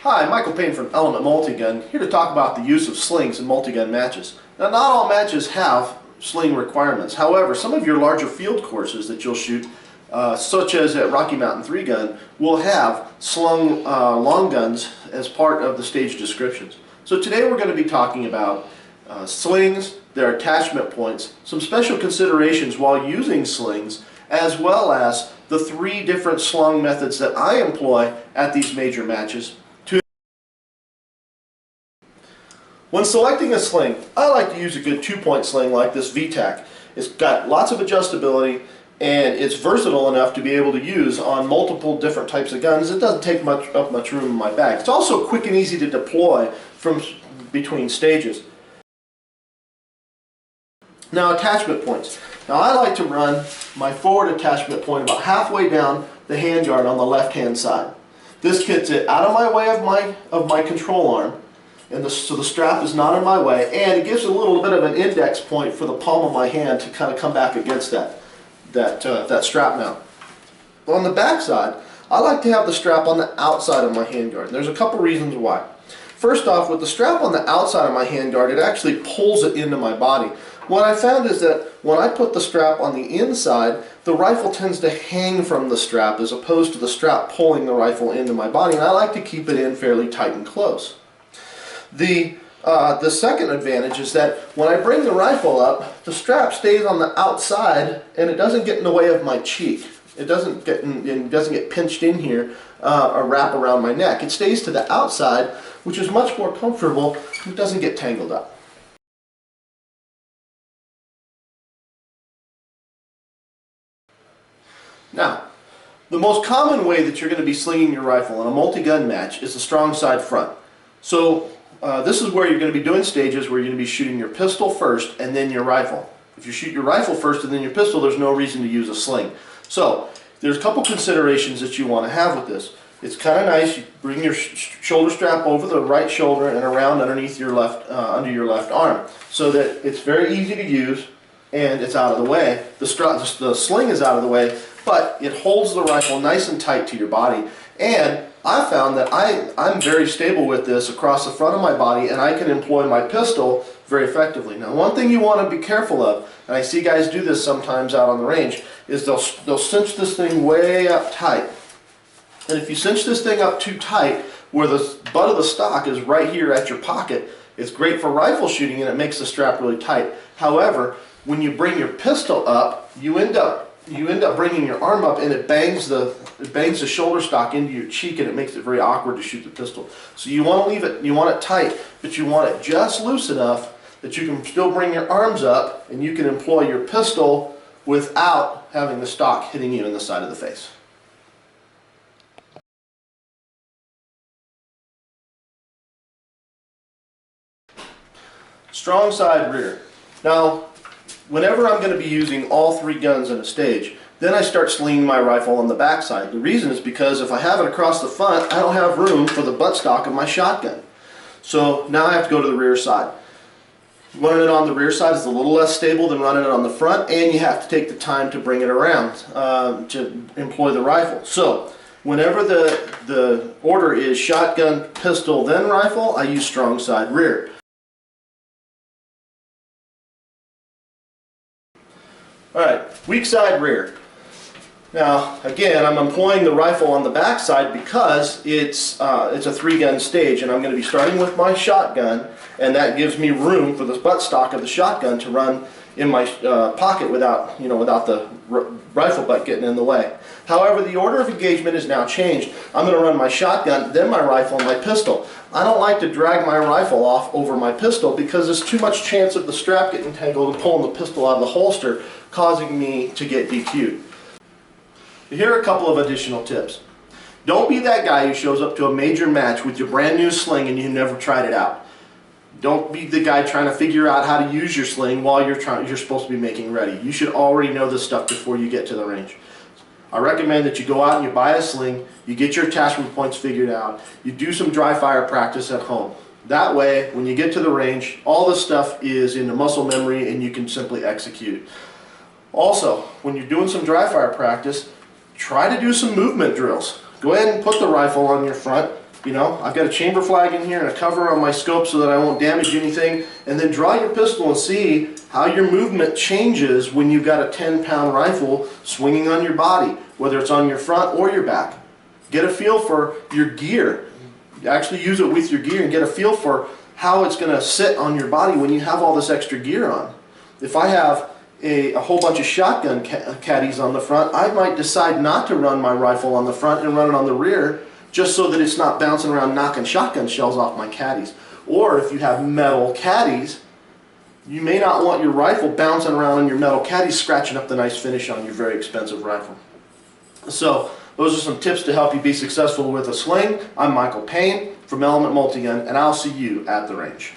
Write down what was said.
Hi, Michael Payne from Element Multigun, here to talk about the use of slings in multigun matches. Now, not all matches have sling requirements. However, some of your larger field courses that you'll shoot, such as at Rocky Mountain 3 Gun, will have slung long guns as part of the stage descriptions. So today we're going to be talking about slings, their attachment points, some special considerations while using slings, as well as the 3 different slung methods that I employ at these major matches. When selecting a sling, I like to use a good 2-point sling like this VTAC. It's got lots of adjustability and it's versatile enough to be able to use on multiple different types of guns. It doesn't take up much room in my bag. It's also quick and easy to deploy from between stages. Now, attachment points. Now, I like to run my forward attachment point about halfway down the handguard on the left-hand side. This gets it out of my way of my control arm, and so the strap is not in my way, and it gives a little bit of an index point for the palm of my hand to kind of come back against that strap mount. On the back side, I like to have the strap on the outside of my handguard. There's a couple reasons why. First off, with the strap on the outside of my handguard, it actually pulls it into my body. What I found is that when I put the strap on the inside, the rifle tends to hang from the strap as opposed to the strap pulling the rifle into my body, and I like to keep it in fairly tight and close. The second advantage is that when I bring the rifle up, the strap stays on the outside and it doesn't get in the way of my cheek. It doesn't get pinched in here or wrap around my neck. It stays to the outside, which is much more comfortable. It doesn't get tangled up. Now, the most common way that you're going to be slinging your rifle in a multi-gun match is the strong side front. So this is where you're going to be doing stages where you're going to be shooting your pistol first and then your rifle. If you shoot your rifle first and then your pistol, there's no reason to use a sling. So there's a couple considerations that you want to have with this. It's kind of nice. You bring your shoulder strap over the right shoulder and around underneath your left, under your left arm, so that it's very easy to use and it's out of the way. The sling is out of the way, but it holds the rifle nice and tight to your body. And I found that I'm very stable with this across the front of my body, and I can employ my pistol very effectively. Now, one thing you want to be careful of, and I see guys do this sometimes out on the range, is they'll cinch this thing way up tight. And if you cinch this thing up too tight, where the butt of the stock is right here at your pocket, it's great for rifle shooting and it makes the strap really tight. However, when you bring your pistol up, you end up bringing your arm up and it bangs the shoulder stock into your cheek, and it makes it very awkward to shoot the pistol. So you want to leave it, you want it tight, but you want it just loose enough that you can still bring your arms up and you can employ your pistol without having the stock hitting you in the side of the face. Strong side rear. Now, whenever I'm going to be using all 3 guns in a stage, then I start slinging my rifle on the back side. The reason is because if I have it across the front, I don't have room for the buttstock of my shotgun. So now I have to go to the rear side. Running it on the rear side is a little less stable than running it on the front, and you have to take the time to bring it around to employ the rifle. So whenever the order is shotgun, pistol, then rifle, I use strong side rear. Alright, weak side rear. Now, again, I'm employing the rifle on the back side because it's a 3-gun stage, and I'm going to be starting with my shotgun, and that gives me room for the buttstock of the shotgun to run in my pocket without the rifle butt getting in the way. However, the order of engagement is now changed. I'm going to run my shotgun, then my rifle, and my pistol. I don't like to drag my rifle off over my pistol because there's too much chance of the strap getting tangled and pulling the pistol out of the holster, causing me to get DQ'd. Here are a couple of additional tips. Don't be that guy who shows up to a major match with your brand new sling and you never tried it out. Don't be the guy trying to figure out how to use your sling while you're supposed to be making ready. You should already know this stuff before you get to the range. I recommend that you go out and you buy a sling, you get your attachment points figured out, you do some dry fire practice at home. That way, when you get to the range, all this stuff is in the muscle memory and you can simply execute. Also, when you're doing some dry fire practice, try to do some movement drills. Go ahead and put the rifle on your front You know, I've got a chamber flag in here and a cover on my scope so that I won't damage anything. And then draw your pistol and see how your movement changes when you've got a 10-pound rifle swinging on your body, whether it's on your front or your back. Get a feel for your gear. Actually use it with your gear and get a feel for how it's going to sit on your body when you have all this extra gear on. If I have a whole bunch of shotgun caddies on the front, I might decide not to run my rifle on the front and run it on the rear, just so that it's not bouncing around knocking shotgun shells off my caddies. Or if you have metal caddies, you may not want your rifle bouncing around on your metal caddies, scratching up the nice finish on your very expensive rifle. So those are some tips to help you be successful with a sling. I'm Michael Payne from Element Multigun, and I'll see you at the range.